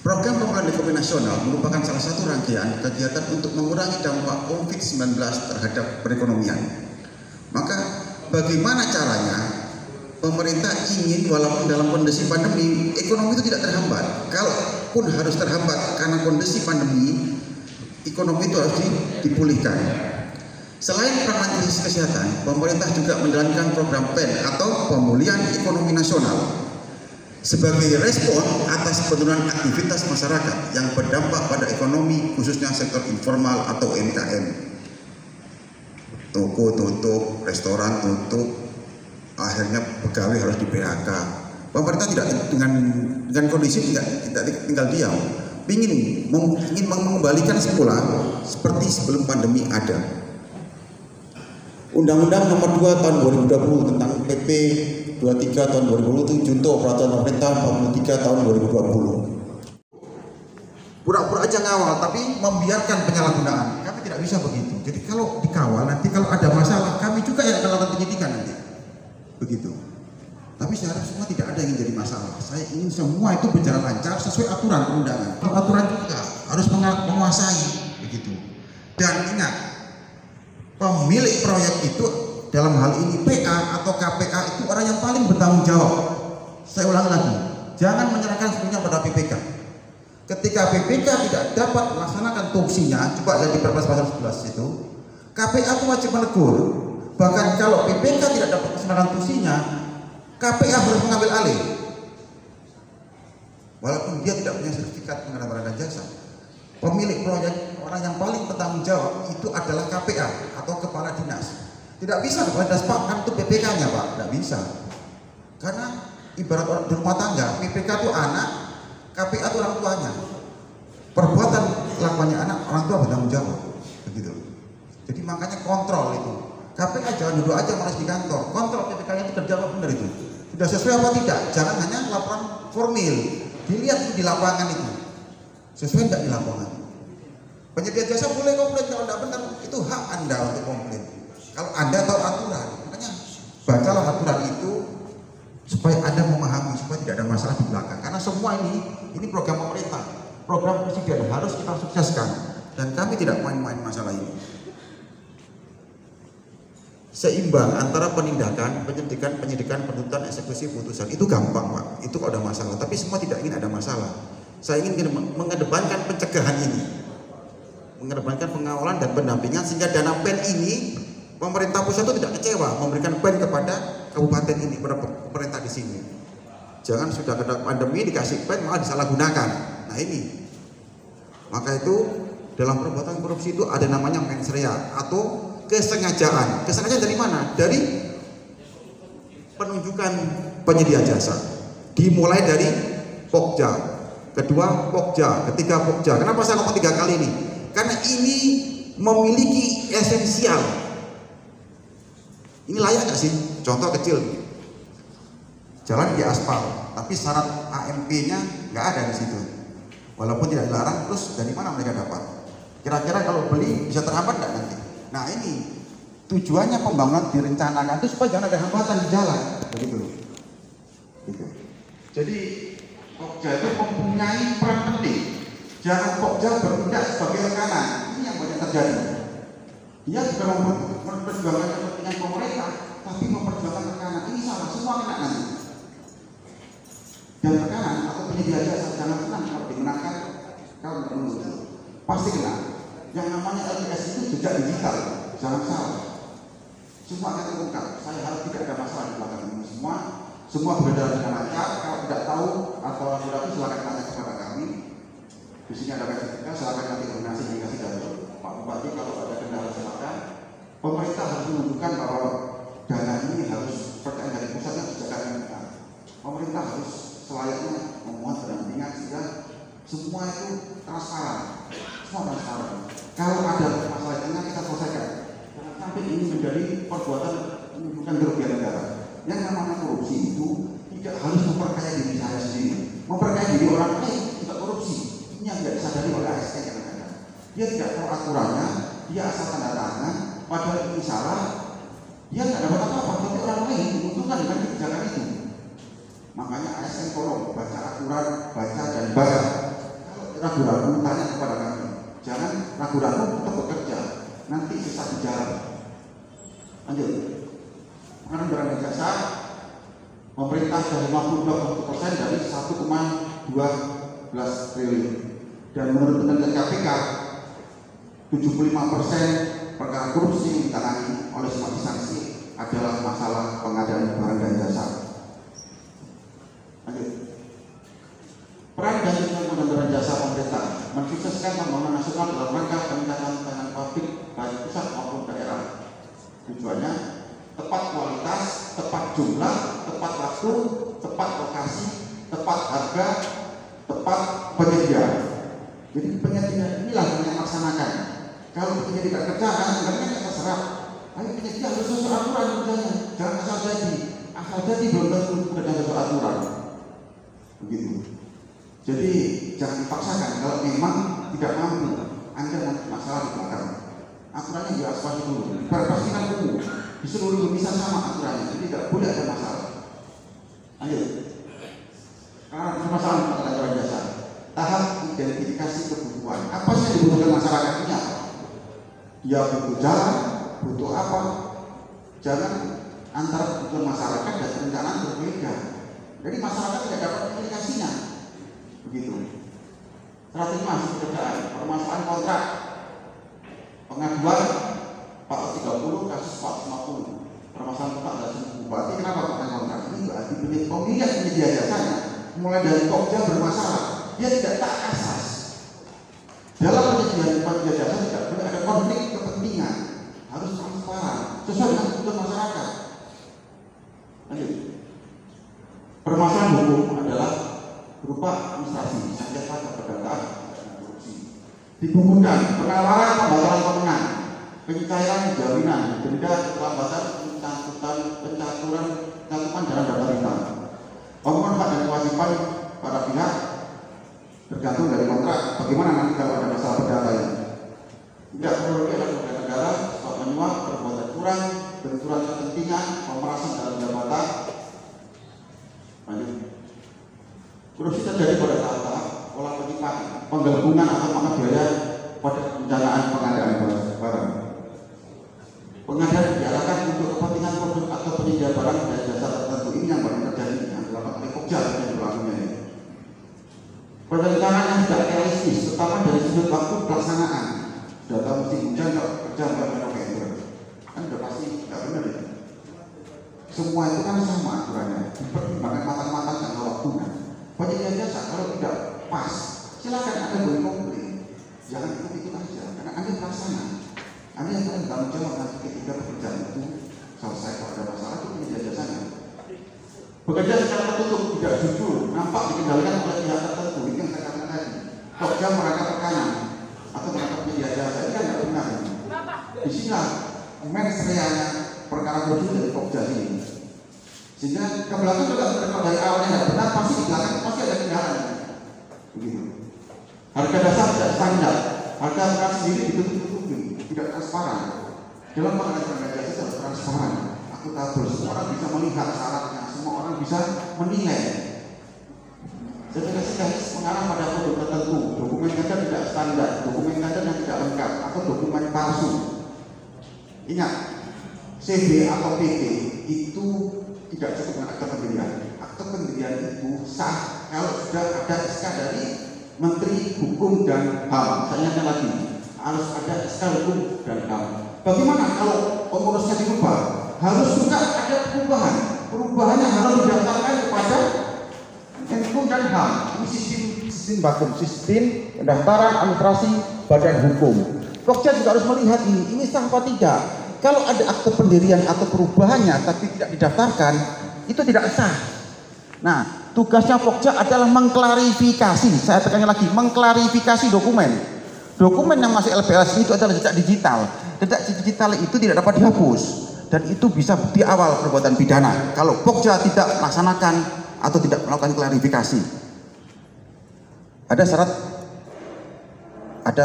Program pemulihan ekonomi nasional merupakan salah satu rangkaian kegiatan untuk mengurangi dampak COVID-19 terhadap perekonomian. Maka bagaimana caranya pemerintah ingin walaupun dalam kondisi pandemi ekonomi itu tidak terhambat. Kalaupun harus terhambat karena kondisi pandemi, ekonomi itu harus dipulihkan. Selain peran krisis kesehatan, pemerintah juga menjalankan program PEN atau Pemulihan Ekonomi Nasional sebagai respon atas penurunan aktivitas masyarakat yang berdampak pada ekonomi, khususnya sektor informal atau UMKM. Toko tutup, restoran tutup, akhirnya pegawai harus di PHK. Pemerintah tidak dengan kondisi tidak tinggal diam, ingin mengembalikan semula seperti sebelum pandemi ada. Undang-Undang Nomor 2 Tahun 2020 tentang PP 23 Tahun 2020 Junto Peraturan Pemerintah 43 Tahun 2020. Pura-pura aja ngawal tapi membiarkan penyalahgunaan. Kami tidak bisa begitu. Jadi kalau dikawal nanti kalau ada masalah kami juga yang akan lakukan penyidikan nanti. Begitu. Tapi secara semua tidak ada yang jadi masalah. Saya ingin semua itu berjalan lancar sesuai aturan perundangan. Aturan juga harus menguasai begitu. Dan ingat, pemilik proyek itu dalam hal ini PA atau KPA itu orang yang paling bertanggung jawab. Saya ulang lagi, jangan menyerahkan sepenuhnya pada PPK. Ketika PPK tidak dapat melaksanakan tupoksinya, coba lihat di Perpres pasal 11 itu, KPA itu wajib menegur. Bahkan kalau PPK tidak dapat melaksanakan tupoksinya, KPA harus mengambil alih. Walaupun dia tidak punya sertifikat pengadaan barang dan jasa. Pemilik proyek, orang yang paling bertanggung jawab itu adalah KPA atau kepala dinas. Tidak bisa kepala dinas, Pak, kan itu PPK-nya, Pak. Tidak bisa. Karena ibarat orang di rumah tangga, PPK itu anak, KPA itu orang tuanya. Perbuatan lakukannya anak, orang tua bertanggung jawab. Begitu. Jadi makanya kontrol itu. KPA jangan duduk aja malas di kantor. Kontrol PPK-nya itu kerja apa benar itu. Sudah sesuai apa tidak? Jangan hanya laporan formil. Dilihat di lapangan itu. Sesuai tidak di lapangan. Penyedia jasa boleh komplain, kalau tidak benar itu hak Anda untuk komplain. Kalau Anda tahu aturan, makanya bacalah aturan itu supaya Anda memahami, supaya tidak ada masalah di belakang. Karena semua ini program pemerintah, program presiden harus kita sukseskan, dan kami tidak main-main masalah ini. Seimbang antara penindakan, penyidikan, penuntutan, eksekusi, putusan itu gampang, Pak. Itu kalau ada masalah, tapi semua tidak ingin ada masalah. Saya ingin mengedepankan pencegahan ini, mengedepankan pengawalan dan pendampingan sehingga dana PEN ini pemerintah pusat itu tidak kecewa memberikan PEN kepada kabupaten ini, kepada pemerintah di sini. Jangan sudah kena pandemi dikasih PEN malah disalahgunakan. Nah ini, maka itu dalam perbuatan korupsi itu ada namanya mens rea atau kesengajaan. Kesengajaan dari mana? Dari penunjukan penyedia jasa. Dimulai dari Pokja. Kedua Pokja, ketiga Pokja. Kenapa saya ngomong 3 kali ini? Karena ini memiliki esensial. Ini layak nggak sih? Contoh kecil, jalan di aspal, tapi syarat AMP-nya nggak ada di situ. Walaupun tidak dilarang, terus dari mana mereka dapat? Kira-kira kalau beli bisa terhambat nggak nanti? Nah ini tujuannya pembangunan direncanakan itu supaya jangan ada hambatan di jalan, begitu. Gitu. Jadi Pokja itu mempunyai peran penting. Jangan Pokja bertindak sebagai rekanan. Ini yang banyak terjadi. Dia juga memperjuangkan kepentingan pemerintah, tapi memperjuangkan rekanan. Ini salah, semua kena nanti. Dan rekanan atau penyedia jasa jangan tenang kalau dimenangkan, kalau menurut pasti kena. Yang namanya LPS itu jejak digital, jangan salah. Semua akan terungkap. Saya harap tidak ada masalah di belakang ini semua berjalan dengan lancar. Kalau tidak tahu atau ragu-ragu silakan tanya kepada kami. Di sini ada kita, silakan nanti koordinasi dengan dari Pak Bupati. Kalau ada kendala silakan. Pemerintah harus menunjukkan bahwa dana ini harus percaya dari pusat yang sejak kita. Pemerintah harus selayaknya memuat pendampingan sehingga semua itu transparan. Semua transparan. Kalau ada masalah tengah kita selesaikan. Jangan sampai ini menjadi perbuatan menunjukkan kerugian negara. Yang namanya korupsi itu tidak harus memperkaya diri saya sendiri, memperkaya diri orang lain juga korupsi. Ini yang tidak disadari oleh ASN yang ada. Dia tidak tahu aturannya, dia asal tanda tangan, padahal ini salah, dia tidak dapat apa-apa, tapi orang lain diuntungkan dengan kebijakan itu. Makanya ASN tolong baca aturan, baca dan baca. ragu-ragu tanya kepada kami. Jangan ragu-ragu, tetap bekerja. Nanti sesat di jalan. Lanjut. Pengadaan barang dan jasa, pemerintah sudah 52% dari 1,12 triliun. Dan menurut penelitian KPK, 75% perkara korupsi yang ditangani oleh semua instansi adalah masalah pengadaan barang dan jasa. Lanjut. Peran dan pengadaan jasa pemerintah mensukseskan pembangunan nasional dalam rangka peningkatan pelayanan publik baik pusat maupun daerah. Tujuannya tepat kualitas, tepat jumlah, tepat waktu, tepat lokasi, tepat harga, tepat penyedia. Jadi penyedia inilah yang melaksanakan. Kalau penyedia tidak kerja, anggarannya tidak terserap. Ayo penyedia harus sesuai aturan kerjanya, jangan asal jadi. Asal jadi belum tentu kerja sesuai aturan. Begitu. Jadi jangan dipaksakan. Kalau memang tidak mampu, Anda nanti masalah di belakang. Aturannya diaspasi dulu. Dipastikan dulu. Di seluruh Indonesia sama aturannya, jadi tidak boleh ada masalah. Lanjut. Karena permasalahan pengadaan jasa. Tahap identifikasi kebutuhan. Apa sih yang dibutuhkan masyarakat ini apa? Dia butuh jalan, butuh apa? Jangan antara kebutuhan masyarakat dan perencanaan berbeda. Jadi masyarakat tidak dapat aplikasinya. Begitu. Strategi masih pekerjaan, permasalahan kontrak, pengaduan 430 kasus 450, permasalahan kontrak dari bupati. Kenapa kontrak? Ini berarti pemilihan penyedia jasanya mulai dari Pokja bermasalah. Dia tidak tak asas. Dalam penyediaan penyedia jasa tidak boleh ada konflik kepentingan, harus transparan sesuai dengan kebutuhan masyarakat. Lanjut. Permasalahan hukum adalah berupa administrasi, sengketa keperdataan dan korupsi. Digugurkan penalaran pembatalan pemenang, pencairan jaminan, denda keterlambatan pencaturan dalam data hitam. Pemenuhan hak dan kewajiban para pihak tergantung dari kontrak. Bagaimana nanti kalau ada masalah perdata ini? Tidak perlu ada kerugian negara, suap menyuap, perbuatan curang, benturan kepentingan, pemerasan dalam jabatan. Lanjut. Korupsi terjadi pada tahap pola penyimpangan, penggabungan atau maka biaya pada perencanaan pengadaan barang. Pengadaan diarahkan untuk kepentingan produk atau penyedia barang dan jasa tertentu. Ini yang paling terjadi yang dilakukan oleh Pokja yang berlakunya ini. Perencanaan yang tidak realistis, terutama dari sudut waktu pelaksanaan. Data musim hujan kerja sampai November, kan sudah pasti tidak benar ya. Semua itu kan sama aturannya, dipertimbangkan matang-matang dan waktunya. Penyedia jasa kalau tidak pas, silakan Anda boleh komplain. Jangan ikut-ikut aja, karena Anda pelaksana. Anda yang paling bertanggung jawab nanti ketika pekerjaan itu selesai. Kalau ada masalah itu penyedia jasanya. Bekerja secara tertutup, tidak jujur, nampak dikendalikan oleh pihak tertentu. Ini yang saya katakan tadi. Pokja merangkap tekanan atau merangkap penyedia jasa, ini kan tidak benar. Disinilah mens reanya perkara korupsi dari Pokja ini. Sehingga ke belakang juga kalau dari awalnya tidak benar, pasti di belakang pasti ada kendala. Begitu. Harga dasar tidak standar, harga beras sendiri ditutup-tutupi, tidak transparan. Dalam pengadaan barang jasa harus transparan, akuntabel, semua orang bisa melihat syaratnya, semua orang bisa menilai. Sertifikasi mengarah pada produk tertentu, dokumen tender tidak standar, dokumen tender yang tidak lengkap, atau dokumen palsu. Ingat, CB atau PP itu tidak cukup dengan akte pendirian. Akte pendirian itu sah kalau sudah ada SK dari Menteri Hukum dan HAM. Saya ingatkan lagi, harus ada SK Hukum dan HAM. Bagaimana kalau pengurusnya dirubah? Harus juga ada perubahan. Perubahannya harus didaftarkan kepada Hukum dan HAM. Ini sistem baku, sistem pendaftaran administrasi badan hukum. Pokja juga harus melihat ini sah apa tidak. Kalau ada akte pendirian atau perubahannya tapi tidak didaftarkan, itu tidak sah. Nah, tugasnya Pokja adalah mengklarifikasi. Saya tekankan lagi, mengklarifikasi dokumen. Dokumen yang masih LPLS itu adalah jejak digital. Jejak digital itu tidak dapat dihapus dan itu bisa bukti awal perbuatan pidana. Kalau Pokja tidak melaksanakan atau tidak melakukan klarifikasi, ada syarat, ada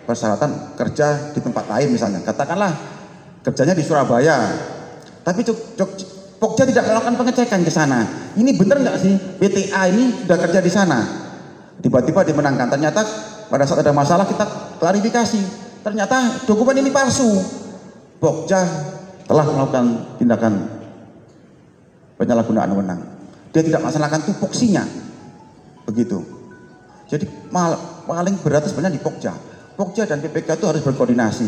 persyaratan kerja di tempat lain misalnya. Katakanlah kerjanya di Surabaya, tapi Pokja tidak melakukan pengecekan ke sana. Ini benar nggak sih PTA ini sudah kerja di sana? Tiba-tiba dimenangkan. Ternyata pada saat ada masalah kita klarifikasi. Ternyata dokumen ini palsu. Pokja telah melakukan tindakan penyalahgunaan wewenang. Dia tidak melaksanakan tupoksinya. Begitu. Jadi paling berat sebenarnya di Pokja. Pokja dan PPK itu harus berkoordinasi,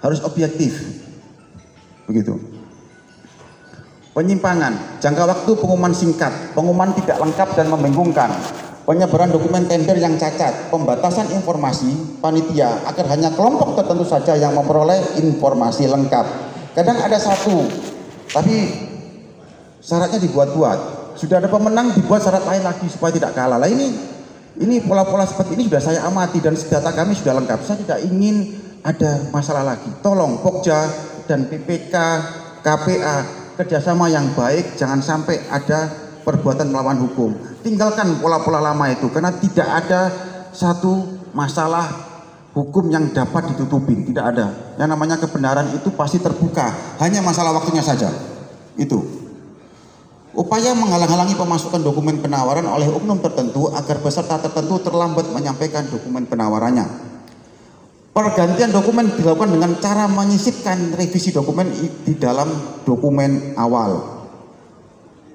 harus objektif. Begitu. Penyimpangan, jangka waktu pengumuman singkat, pengumuman tidak lengkap dan membingungkan, penyebaran dokumen tender yang cacat, pembatasan informasi panitia agar hanya kelompok tertentu saja yang memperoleh informasi lengkap. Kadang ada satu, tapi syaratnya dibuat-buat. Sudah ada pemenang, dibuat syarat lain lagi supaya tidak kalah. Lah ini pola-pola seperti ini sudah saya amati dan data kami sudah lengkap. Saya tidak ingin ada masalah lagi. Tolong Pokja dan PPK, KPA kerjasama yang baik, jangan sampai ada perbuatan melawan hukum. Tinggalkan pola-pola lama itu karena tidak ada satu masalah hukum yang dapat ditutupin, tidak ada. Yang namanya kebenaran itu pasti terbuka, hanya masalah waktunya saja. Itu. Upaya menghalang-halangi pemasukan dokumen penawaran oleh oknum tertentu agar peserta tertentu terlambat menyampaikan dokumen penawarannya. Pergantian dokumen dilakukan dengan cara menyisipkan revisi dokumen di dalam dokumen awal.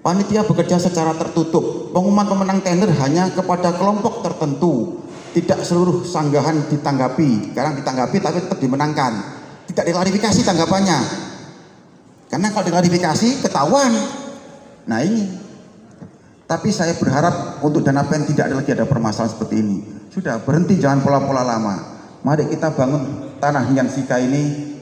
Panitia bekerja secara tertutup. Pengumuman pemenang tender hanya kepada kelompok tertentu. Tidak seluruh sanggahan ditanggapi. Sekarang ditanggapi tapi tetap dimenangkan. Tidak diklarifikasi tanggapannya. Karena kalau diklarifikasi ketahuan. Nah ini. Tapi saya berharap untuk dana pen tidak ada lagi ada permasalahan seperti ini. Sudah berhenti, jangan pola-pola lama. Mari kita bangun tanah Hinian Sika ini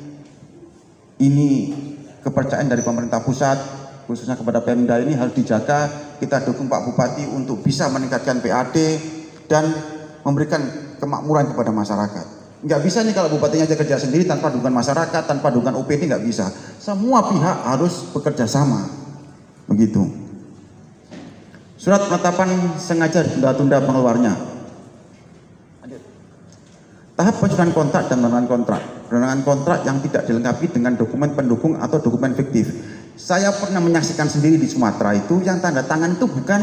kepercayaan dari pemerintah pusat, khususnya kepada Pemda ini harus dijaga. Kita dukung Pak Bupati untuk bisa meningkatkan PAD dan memberikan kemakmuran kepada masyarakat. Nggak bisa nih kalau bupatinya aja kerja sendiri tanpa dukungan masyarakat, tanpa dukungan OPD, nggak bisa. Semua pihak harus bekerja sama. Begitu. Surat penetapan sengaja tunda-tunda pengeluarnya. Tahap penyusunan kontrak dan penandatangan kontrak. Penandatangan kontrak yang tidak dilengkapi dengan dokumen pendukung atau dokumen fiktif. Saya pernah menyaksikan sendiri di Sumatera itu yang tanda tangan itu bukan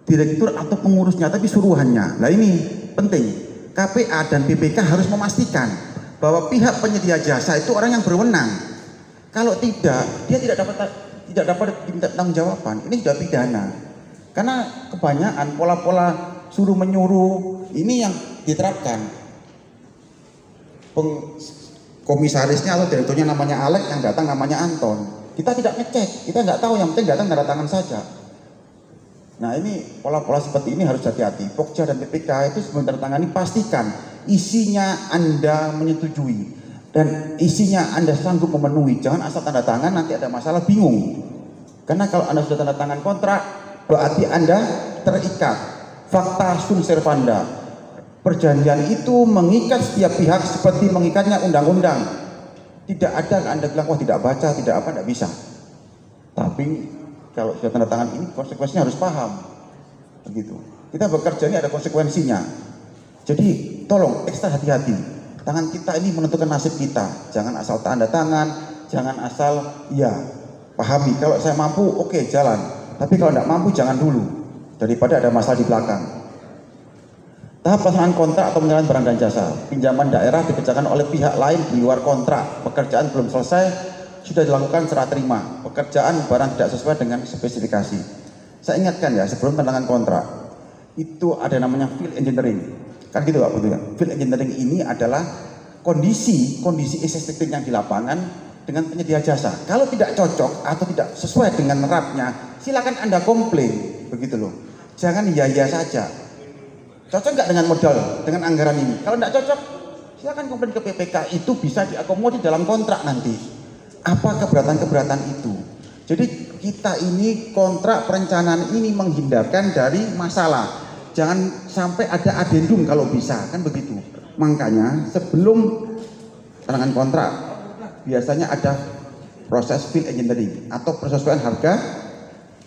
direktur atau pengurusnya tapi suruhannya. Nah ini penting. KPA dan BPK harus memastikan bahwa pihak penyedia jasa itu orang yang berwenang. Kalau tidak, dia tidak dapat diminta pertanggungjawaban. Ini sudah pidana. Karena kebanyakan pola-pola suruh menyuruh ini yang diterapkan. Komisarisnya atau direkturnya namanya Alex, yang datang namanya Anton. Kita tidak ngecek, kita nggak tahu, yang penting datang tanda tangan saja. Nah ini pola-pola seperti ini harus hati-hati. Pokja dan PPK itu sebelum tanda tangani pastikan isinya Anda menyetujui dan isinya Anda sanggup memenuhi. Jangan asal tanda tangan nanti ada masalah bingung. Karena kalau Anda sudah tanda tangan kontrak berarti Anda terikat. Fakta sunt servanda. Perjanjian itu mengikat setiap pihak seperti mengikatnya undang-undang. Tidak ada Anda bilang, wah tidak baca, tidak apa, tidak bisa. Tapi kalau sudah tanda tangan ini konsekuensinya harus paham. Begitu. Kita bekerja ini ada konsekuensinya. Jadi tolong ekstra hati-hati. Tangan kita ini menentukan nasib kita. Jangan asal tanda tangan, jangan asal ya pahami. Kalau saya mampu, oke, jalan. Tapi kalau tidak mampu, jangan dulu. Daripada ada masalah di belakang. Tahap pelaksanaan kontrak atau penyerahan barang dan jasa. Pinjaman daerah dikerjakan oleh pihak lain di luar kontrak. Pekerjaan belum selesai, sudah dilakukan serah terima. Pekerjaan barang tidak sesuai dengan spesifikasi. Saya ingatkan ya, sebelum tanda tangan kontrak, itu ada namanya field engineering. Kan gitu Pak, betul ya? Field engineering ini adalah kondisi existing yang di lapangan dengan penyedia jasa. Kalau tidak cocok atau tidak sesuai dengan rapnya, silakan Anda komplain, begitu loh. Jangan iya saja. Cocok nggak dengan modal, dengan anggaran ini? Kalau nggak cocok, silakan komplain ke PPK. Itu bisa diakomodir dalam kontrak nanti. Apa keberatan-keberatan itu? Jadi kita ini kontrak perencanaan ini menghindarkan dari masalah. Jangan sampai ada adendum kalau bisa, kan begitu. Makanya sebelum tangan kontrak biasanya ada proses field engineering atau persesuaian harga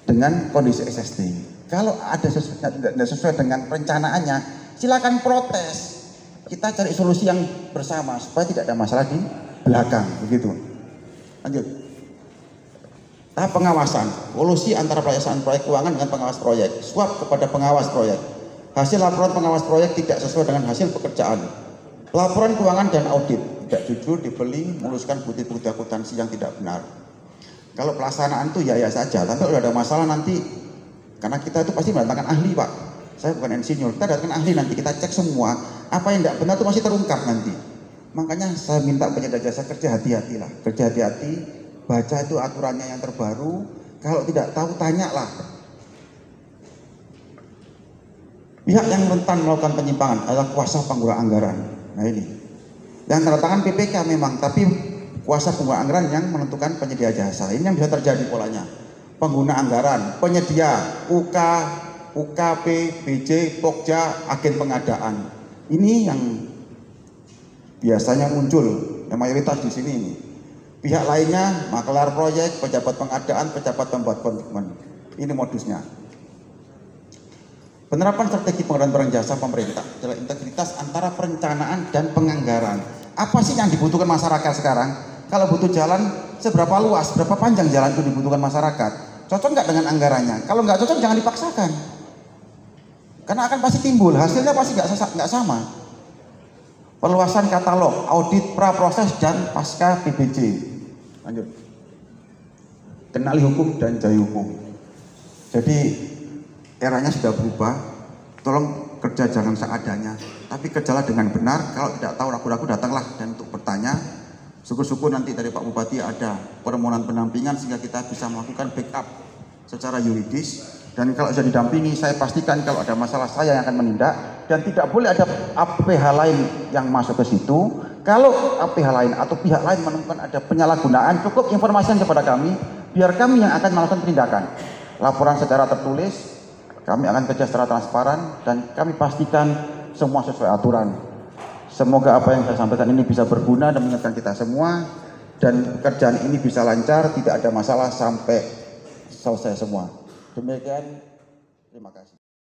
dengan kondisi existing. Kalau ada sesuatu yang tidak sesuai dengan perencanaannya, silakan protes. Kita cari solusi yang bersama supaya tidak ada masalah di belakang, begitu. Lanjut. Tahap pengawasan, kolusi antara pelaksanaan proyek keuangan dengan pengawas proyek, suap kepada pengawas proyek. Hasil laporan pengawas proyek tidak sesuai dengan hasil pekerjaan. Laporan keuangan dan audit tidak jujur, dibeli, menuliskan bukti-bukti akuntansi yang tidak benar. Kalau pelaksanaan itu ya saja, tapi kalau ada masalah nanti, karena kita itu pasti mendatangkan ahli Pak. Saya bukan insinyur, kita datangkan ahli nanti, kita cek semua, apa yang tidak benar itu masih terungkap nanti. Makanya saya minta penyedia jasa kerja hati-hatilah, kerja hati-hati, baca itu aturannya yang terbaru, kalau tidak tahu tanyalah. Pihak yang rentan melakukan penyimpangan adalah kuasa pengguna anggaran. Nah ini, yang tanda tangan PPK memang, tapi kuasa pengguna anggaran yang menentukan penyedia jasa. Ini yang bisa terjadi polanya. Pengguna anggaran, penyedia, UK, UKP, BJ, Pokja, agen pengadaan. Ini yang biasanya muncul, yang mayoritas di sini ini. Pihak lainnya, makelar proyek, pejabat pengadaan, pejabat pembuat komitmen. Ini modusnya. Penerapan strategi pengadaan barang jasa pemerintah adalah integritas antara perencanaan dan penganggaran. Apa sih yang dibutuhkan masyarakat sekarang? Kalau butuh jalan, seberapa luas, berapa panjang jalan itu dibutuhkan masyarakat? Cocok nggak dengan anggarannya? Kalau nggak cocok, jangan dipaksakan. Karena akan pasti timbul, hasilnya pasti nggak sama. Perluasan katalog, audit pra-proses dan pasca PBJ. Lanjut. Kenali hukum dan jaya hukum. Jadi eranya sudah berubah, tolong kerja jangan seadanya, tapi kerjalah dengan benar. Kalau tidak tahu ragu-ragu datanglah dan untuk bertanya. Syukur-syukur nanti dari Pak Bupati ada permohonan pendampingan sehingga kita bisa melakukan backup secara yuridis. Dan kalau sudah didampingi, saya pastikan kalau ada masalah saya yang akan menindak dan tidak boleh ada pihak lain yang masuk ke situ. Kalau pihak lain atau pihak lain menemukan ada penyalahgunaan, cukup informasikan kepada kami, biar kami yang akan melakukan penindakan. Laporan secara tertulis, kami akan kerja secara transparan dan kami pastikan semua sesuai aturan. Semoga apa yang saya sampaikan ini bisa berguna dan mengingatkan kita semua dan pekerjaan ini bisa lancar, tidak ada masalah sampai selesai semua. Demikian, terima kasih.